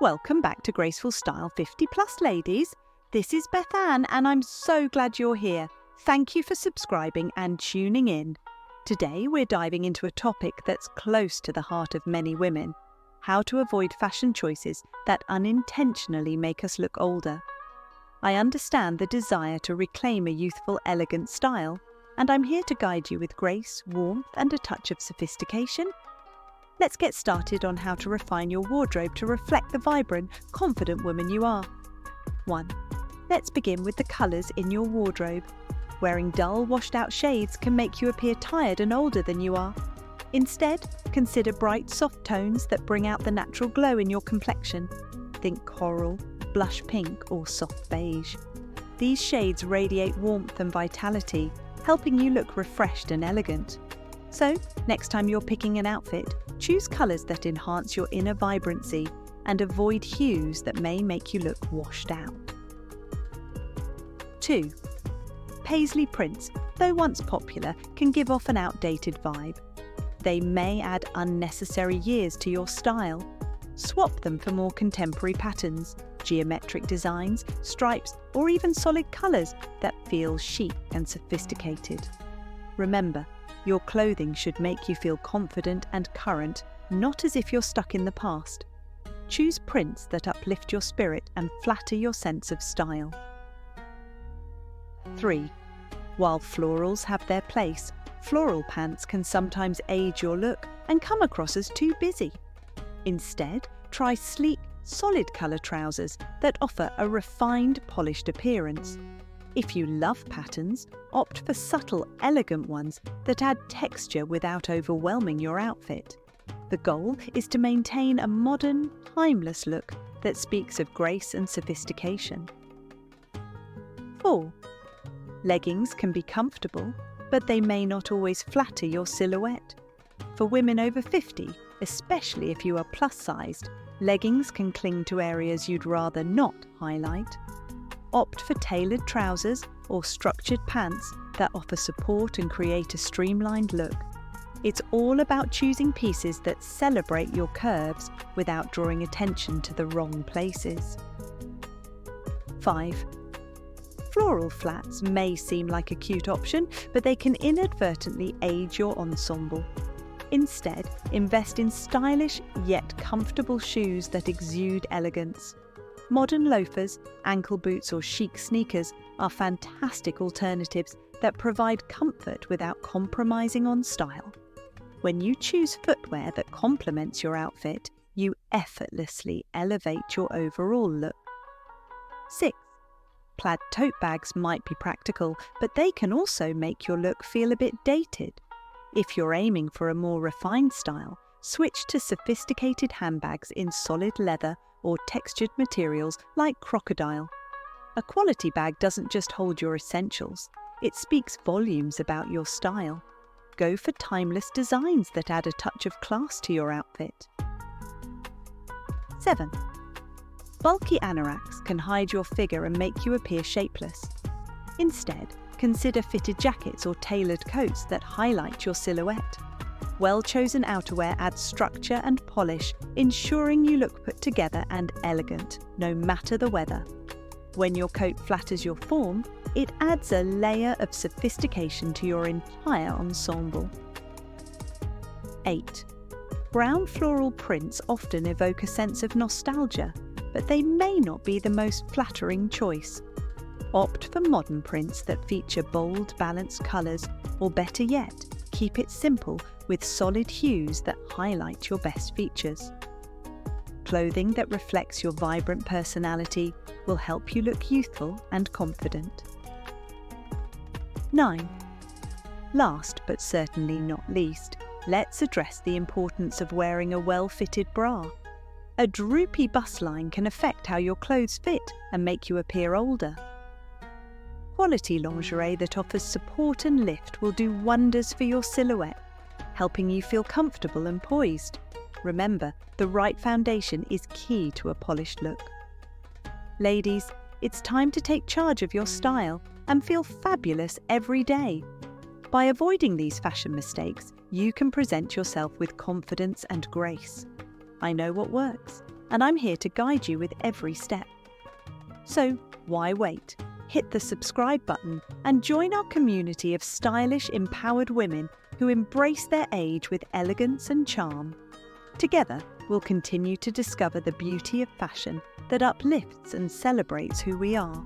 Welcome back to Graceful Style 50 Plus, ladies. This is Beth Ann and I'm so glad you're here. Thank you for subscribing and tuning in. Today we're diving into a topic that's close to the heart of many women: how to avoid fashion choices that unintentionally make us look older. I understand the desire to reclaim a youthful, elegant style, and I'm here to guide you with grace, warmth, and a touch of sophistication. Let's get started on how to refine your wardrobe to reflect the vibrant, confident woman you are. 1. Let's begin with the colours in your wardrobe. Wearing dull, washed-out shades can make you appear tired and older than you are. Instead, consider bright, soft tones that bring out the natural glow in your complexion. Think coral, blush pink, or soft beige. These shades radiate warmth and vitality, helping you look refreshed and elegant. So, next time you're picking an outfit, choose colours that enhance your inner vibrancy and avoid hues that may make you look washed out. 2. Paisley Prints, though once popular, can give off an outdated vibe. They may add unnecessary years to your style. Swap them for more contemporary patterns, geometric designs, stripes, or even solid colours that feel chic and sophisticated. Remember, your clothing should make you feel confident and current, not as if you're stuck in the past. Choose prints that uplift your spirit and flatter your sense of style. 3. While florals have their place, floral pants can sometimes age your look and come across as too busy. Instead, try sleek, solid colour trousers that offer a refined, polished appearance. If you love patterns, opt for subtle, elegant ones that add texture without overwhelming your outfit. The goal is to maintain a modern, timeless look that speaks of grace and sophistication. 4. Leggings can be comfortable, but they may not always flatter your silhouette. For women over 50, especially if you are plus-sized, leggings can cling to areas you'd rather not highlight. Opt for tailored trousers or structured pants that offer support and create a streamlined look. It's all about choosing pieces that celebrate your curves without drawing attention to the wrong places. 5. Floral flats may seem like a cute option, but they can inadvertently age your ensemble. Instead, invest in stylish yet comfortable shoes that exude elegance. Modern loafers, ankle boots, or chic sneakers are fantastic alternatives that provide comfort without compromising on style. When you choose footwear that complements your outfit, you effortlessly elevate your overall look. 6. Plaid tote bags might be practical, but they can also make your look feel a bit dated. If you're aiming for a more refined style, switch to sophisticated handbags in solid leather or textured materials like crocodile. A quality bag doesn't just hold your essentials, it speaks volumes about your style. Go for timeless designs that add a touch of class to your outfit. 7. Bulky anoraks can hide your figure and make you appear shapeless. Instead, consider fitted jackets or tailored coats that highlight your silhouette. Well-chosen outerwear adds structure and polish, ensuring you look put together and elegant, no matter the weather. When your coat flatters your form, it adds a layer of sophistication to your entire ensemble. 8. Brown floral prints often evoke a sense of nostalgia, but they may not be the most flattering choice. Opt for modern prints that feature bold, balanced colours, or better yet, keep it simple with solid hues that highlight your best features. Clothing that reflects your vibrant personality will help you look youthful and confident. 9. Last but certainly not least, let's address the importance of wearing a well-fitted bra. A droopy bust line can affect how your clothes fit and make you appear older. Quality lingerie that offers support and lift will do wonders for your silhouette, helping you feel comfortable and poised. Remember, the right foundation is key to a polished look. Ladies, it's time to take charge of your style and feel fabulous every day. By avoiding these fashion mistakes, you can present yourself with confidence and grace. I know what works. and I'm here to guide you with every step. So why wait? Hit the subscribe button and join our community of stylish, empowered women who embrace their age with elegance and charm. Together, we'll continue to discover the beauty of fashion that uplifts and celebrates who we are.